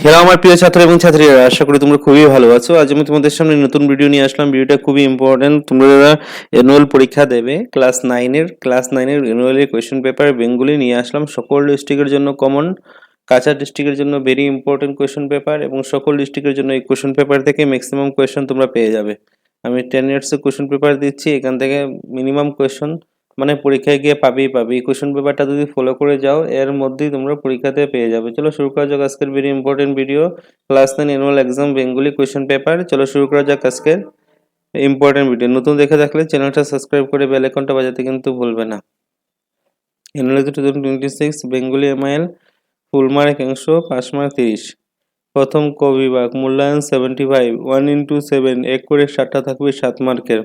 Hello আমার প্রিয় ছাত্র এবং ছাত্রীরা, আশা করি তোমরা খুবই ভালো আছো। আজ আমি তোমাদের সামনে নতুন ভিডিও নিয়ে আসলাম। ভিডিওটা খুবই ইম্পর্টেন্ট। তোমরা যারা অ্যানুয়াল পরীক্ষা দেবে ক্লাস নাইনের অ্যানুয়ালের কোয়েশ্চেন পেপার বেঙ্গলি নিয়ে আসলাম। সকল ডিস্ট্রিক্টের জন্য কমন, কাছাড় ডিস্ট্রিক্টের জন্য ভেরি ইম্পর্টেন্ট কোয়েশ্চেন পেপার এবং সকল ডিস্ট্রিক্টের জন্য এই কোয়েশ্চেন পেপার থেকে ম্যাক্সিমাম কোয়েশ্চেন তোমরা পেয়ে যাবে। আমি 10 ইয়ার্সের কোয়েশ্চেন পেপার দিচ্ছি, এখান থেকে মিনিমাম কোয়েশ্চেন মানে পরীক্ষায় গিয়ে পাবেই পাবে। এই কোয়েশ্চেন পেপারটা যদি ফলো করে যাও এর মধ্যেই তোমরা পরীক্ষাতে পেয়ে যাবে। চলো শুরু করা যাক আজকের very important video, class 9 annual exam Bengali question paper. চলো শুরু করা যাক আজকের ইম্পর্টেন্ট ভিডিও। নতুন দেখে থাকলে চ্যানেলটা সাবস্ক্রাইব করে বেল আইকনটা বাজাতে কিন্তু ভুলবে না। Annual 2026 Bengali MIL full mark 100, pass mark 30। প্রথম ক বিভাগ মূল্যায়ন 75, 1x7, এক করে 7টা থাকবে 7 মার্কের।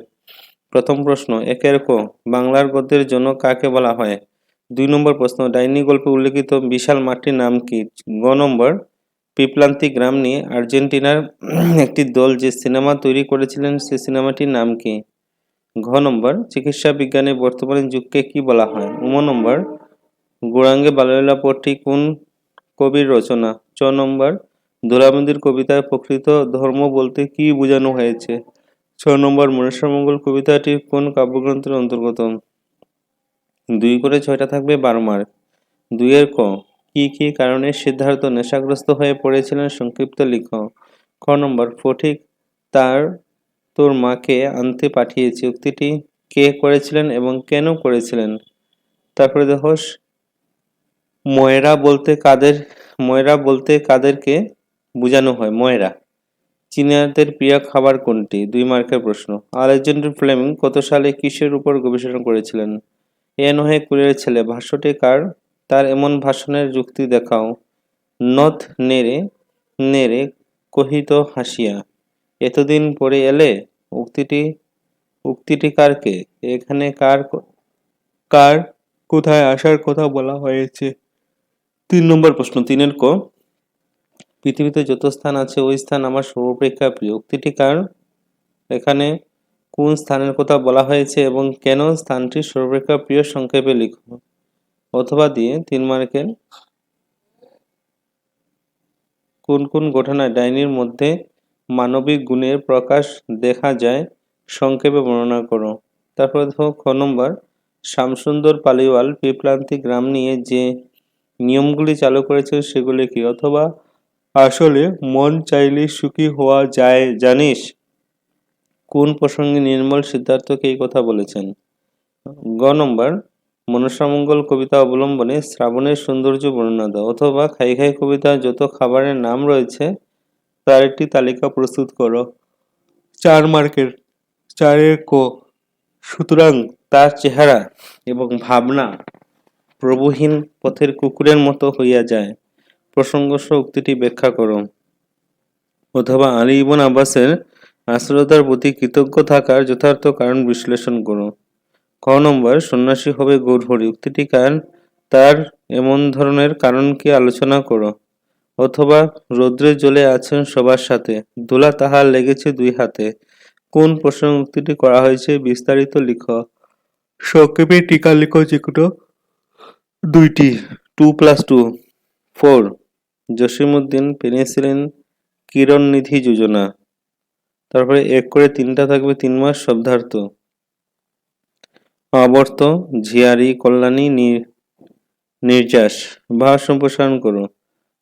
প্রথম প্রশ্ন, একের ক, বাংলার গদ্যের জন্য কাকে বলা হয়? 2 নম্বর প্রশ্ন, ডাইনি গল্পে উল্লেখিত বিশাল মাঠটির নাম কি? গ নম্বর, পিপলান্তি গ্রাম নিয়ে আর্জেন্টিনার একটি দল যে সিনেমা তৈরি করেছিলেন সে সিনেমাটির নাম কি? ঘ নম্বর, চিকিৎসা বিজ্ঞানের বর্তমান যুগকে কি বলা হয়? নম্বর, গৌরাঙ্গে বাল্যলীলা পটটি কোন কবির রচনা? চ নম্বর, দোলাবন্দির কবিতায় প্রকৃত ধর্ম বলতে কি বোঝানো হয়েছে? 6 নম্বর, মনসামঙ্গল কবিতাটি কোন কাব্যগ্রন্থের অন্তর্গত? 2 করে 6টা থাকবে 12 মার্ক। 2 এর ক, কি কারণে সিদ্ধার্থ নেশাগ্রস্ত হয়ে পড়েছিলেন সংক্ষিপ্ত লিখ? খ নম্বর, ফটিক তার তোর মাকে আনতে পাঠিয়েছে উক্তিটি কে করেছিলেন এবং কেন করেছিলেন? তারপরে দেখো, ময়রা বলতে কাদেরকে বোঝানো হয়? ময়রা। চীনাদের প্রিয় খাবার কোনটি? 2 মার্কের প্রশ্ন। আলেকজান্ডার ফ্লেমিং কত সালে কিসের উপর গবেষণা করেছিলেন? এ নহে কুলের ছেলে ভাষ্যটি কার? তার এমন ভাষণের যুক্তি দেখাও। নথ নেড়ে নেড়ে কহিত হাসিয়া, এতদিন পরে এলে? উক্তিটি উক্তিটি কার কে? এখানে কার কোথায় আসার কথা বলা হয়েছে? 3 নম্বর প্রশ্ন, 3 এর ক, পৃথিবীতে যত স্থান আছে ওই স্থান আমার সর্বাপেক্ষা প্রিয়। উক্তিটি কার? এখানে কোন স্থানের কথা বলা হয়েছে এবং কেন স্থানটি সর্বাপেক্ষা প্রিয় সংক্ষেপে লিখো। অথবা দিয়ে 3 মার্কের, কোন কোন ঘটনায় ডাইনির মধ্যে মানবিক গুণের প্রকাশ দেখা যায় সংক্ষেপে বর্ণনা করো। তারপরে দেখো খ নম্বর, শ্যামসুন্দর পালিওয়াল পিপলান্তি গ্রাম নিয়ে যে নিয়মগুলি চালু করেছে সেগুলি কি? অথবা আসলে মন চাইলে সুখী হওয়া যায় জানিস? কোন প্রসঙ্গে নির্মল সিদ্ধার্থকে এই কথা বলেছেন? গ নম্বর, মনসামঙ্গল কবিতা অবলম্বনে শ্রাবণের সৌন্দর্য বর্ণনা দাও। অথবা খাই খাই কবিতায় যত খাবারের নাম রয়েছে তার একটি তালিকা প্রস্তুত করো। 4 মার্কের, 4-এর ক, সুতরাং তার চেহারা এবং ভাবনা প্রভুহীন পথের কুকুরের মতো হইয়া যায়। প্রসঙ্গসহ উক্তিটি ব্যাখ্যা করো। অথবা আলী ইবন আব্বাসের আশ্রয়তার প্রতি কৃতজ্ঞ থাকার যথার্থ কারণ বিশ্লেষণ করো। খ নম্বর, সন্ন্যাসী হবে গৌরহরি উক্তিটি কার? তার এমন ধরনের কারণকে আলোচনা করো। অথবা রৌদ্রে জ্বলে আছেন সবার সাথে, দোলা তাহার লেগেছে 2 হাতে। কোন প্রসঙ্গ উক্তিটি করা হয়েছে বিস্তারিত লিখো। সংক্ষেপে টিকা লিখো যেগুলো 2টি। 2+2 4, জসিমউদ্দিন পেনিসিলিন কিরণনিধি যোজনা। তারপরে 1 করে 3টা থাকবে 3 মাস শব্দার্থ। আবর্ত, ঝিয়ারি, কল্যাণী, নির্যাস। ভাব সম্প্রসারণ করো।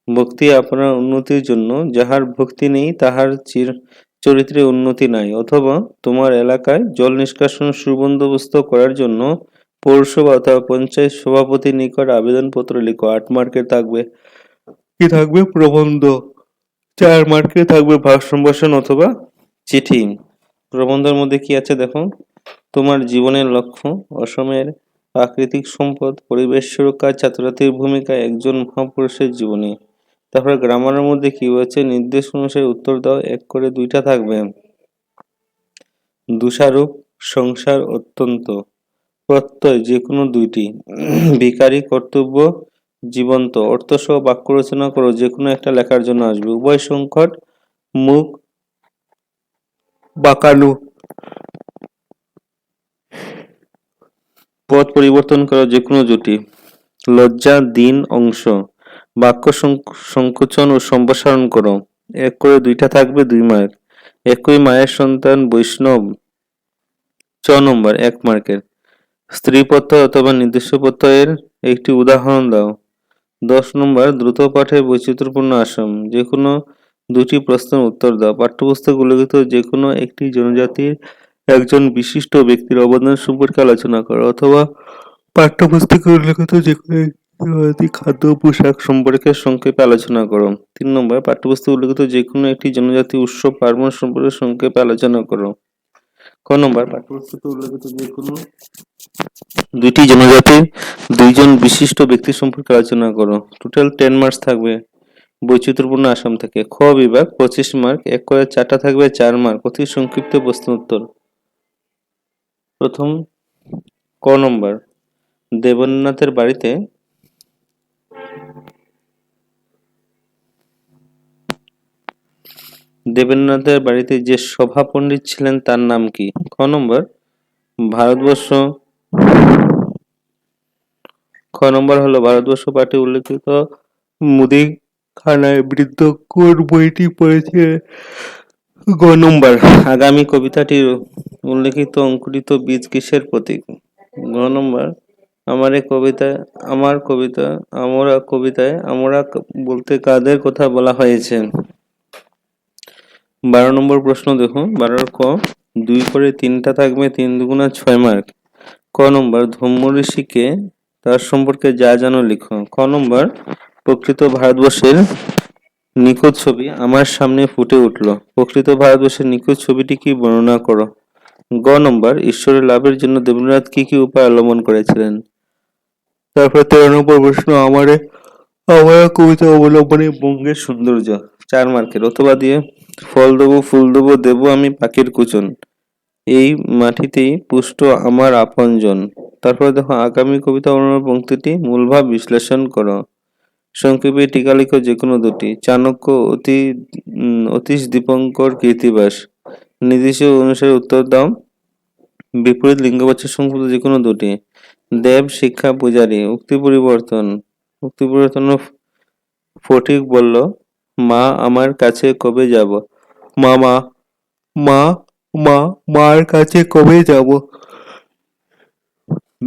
ভক্তি আপনার উন্নতির জন্য, যাহার ভক্তি নেই তাহার চরিত্রে উন্নতি নাই। অথবা তোমার এলাকায় জল নিষ্কাশন সুবন্দোবস্ত করার জন্য পৌরসভা অথবা পঞ্চায়েত সভাপতির নিকট আবেদনপত্র লিখো। 8 মার্কের থাকবে কি থাকবে? প্রবন্ধ। 4 মার্কে থাকবে ভাব সম্ভাষণ অথবা চিঠি। প্রবন্ধের মধ্যে কি আছে দেখো, তোমার জীবনের লক্ষ্য, অসমের প্রাকৃতিক সম্পদ, পরিবেশ সুরক্ষা, ছাত্রছাত্রীর ভূমিকা, একজন মহাপুরুষের জীবনী। তারপরে গ্রামারের মধ্যে কি হয়েছে, নির্দেশ অনুসারে উত্তর দাও। 1 করে 2টা থাকবে। দোষারোপ, সংসার, অত্যন্ত, প্রত্যয় যে কোনো 2টি। ভিখারি, কর্তব্য, জীবন্ত। অর্থসহ বাক্য রচনা করো, যে কোনো একটা লেখার জন্য আসবে। উভয় সংকট, মুখ বাঁকানো। পথ পরিবর্তন করো, যে কোনো জুটি। লজ্জা, দিন, অংশ। বাক্য সংকোচন ও সম্প্রসারণ করো। 1 করে 2টা থাকবে 2 মার্ক। একই মায়ের সন্তান বৈষ্ণব 6 নম্বর 1 মার্কের। স্ত্রী প্রত্যয় অথবা নির্দিষ্ট প্রত্যয়ের একটি উদাহরণ দাও। 10 নম্বর দ্রুত পাঠে বৈচিত্র্যপূর্ণ আসাম। যে কোনো 2টি প্রশ্নের উত্তর দাও। পাঠ্যপুস্তকে উল্লেখিত যে কোনো একটি জনজাতির একজন বিশিষ্ট ব্যক্তির অবদান সম্পর্কে আলোচনা করো, অথবা পাঠ্যপুস্তকে উল্লেখিত যে কোনো একটি জনজাতির খাদ্য ও পোশাক সম্পর্কে সংক্ষেপে আলোচনা করো। 3 নম্বর পাঠ্যপুস্তকে উল্লেখিত যে কোনো একটি জনজাতি উৎসব পার্বণ সম্পর্কে সংক্ষেপে আলোচনা করো। ক নম্বর পাঠ্যপুস্তকে উল্লেখিত যে কোনো 2টি জনজাতির 2জন বিশিষ্ট ব্যক্তি সম্পর্কে আলোচনা করো। টোটাল 10 মার্কস থাকবে বৈচিত্র্যপূর্ণ আসাম থেকে। খ বিভাগ 25 মার্ক। 1 করে 4টা থাকবে 4 মার্ক। অতি সংক্ষিপ্ত প্রশ্ন উত্তর। প্রথম ক নম্বর দেবেন্দ্রনাথের বাড়িতে দেবেন্দ্রনাথের বাড়িতে যে সভা পণ্ডিত ছিলেন তার নাম কি? খ নম্বর ভারতবর্ষ খ নম্বর হলো ভারতবর্ষ পাঠে উল্লেখিত মুদিখানায় বৃদ্ধ কোন বইটি পড়েছে? গ নম্বর আগামী কবিতাটির উল্লেখিত অঙ্কুরিত বীজ কিসের প্রতীক? গ নম্বর আমরা কবিতায় আমরা বলতে কাদের কথা বলা হয়েছে? 12 নম্বর প্রশ্ন দেখো 12 ক 2 করে 3টা থাকবে 3 দুগুণা 6 মার্ক। ক নম্বর ধম্ম ঋষিকে তার সম্পর্কে যা জানো লিখো। খ নম্বর প্রকৃত ভারতবর্ষের নিখুঁত ছবি আমার সামনে ফুটে উঠল। প্রকৃত ভারতবর্ষের নিখুঁত ছবিটি কি বর্ণনা করো। গ নম্বর ঈশ্বরের লাভের জন্য দেবেন্দ্রনাথ কি কি উপায় অবলম্বন করেছিলেন। তারপর 13 নম্বর প্রশ্ন আমরা কবিতা অবলম্বনে বঙ্গের সৌন্দর্য 4 মার্কের। অথবা দিয়ে ফল দেবো ফুল দেবো দেবো আমি পাখির কুচন, এই মাটিতেই পুষ্ট আমার আপনজন। তারপরে দেখো আগামী কবিতা অবলম্বনে পংক্তিটি মূলভাব বিশ্লেষণ করো। সংক্ষেপে টিকা লিখো যে কোনো 2টি। চাণক্য অতীশ দীপঙ্কর কীর্তিবাস। নির্দিষ্ট অনুসারে উত্তর দাও। বিপরীত লিঙ্গবাচক সংযুক্ত যে কোনো 2টি। দেব শিক্ষা পূজারী। উক্তি পরিবর্তন ফটিক বলল মা আমার কাছে কবে যাব? মামা মা মা মার কাছে কবে যাব?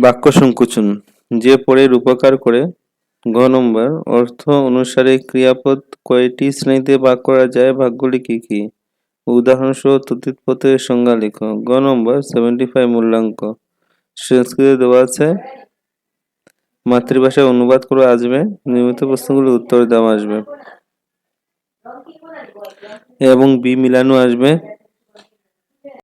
বাক্য সংকোচন যে পরের উপকার করে। ঘ নম্বর অর্থ অনুসারে ক্রিয়াপদ কয়টি শ্রেণীতে ভাগ করা যায়? ভাগগুলি কি কি? উদাহরণসহ তদ্ধিত পদের সংজ্ঞা লিখো। গ নম্বর 75 মূল্যাঙ্ক। সংস্কৃতে দেওয়া আছে, মাতৃভাষায় অনুবাদ করে আসবে। নিয়মিত প্রশ্নগুলোর উত্তর দেওয়া আসবে এবং বি মিলানো আসবে।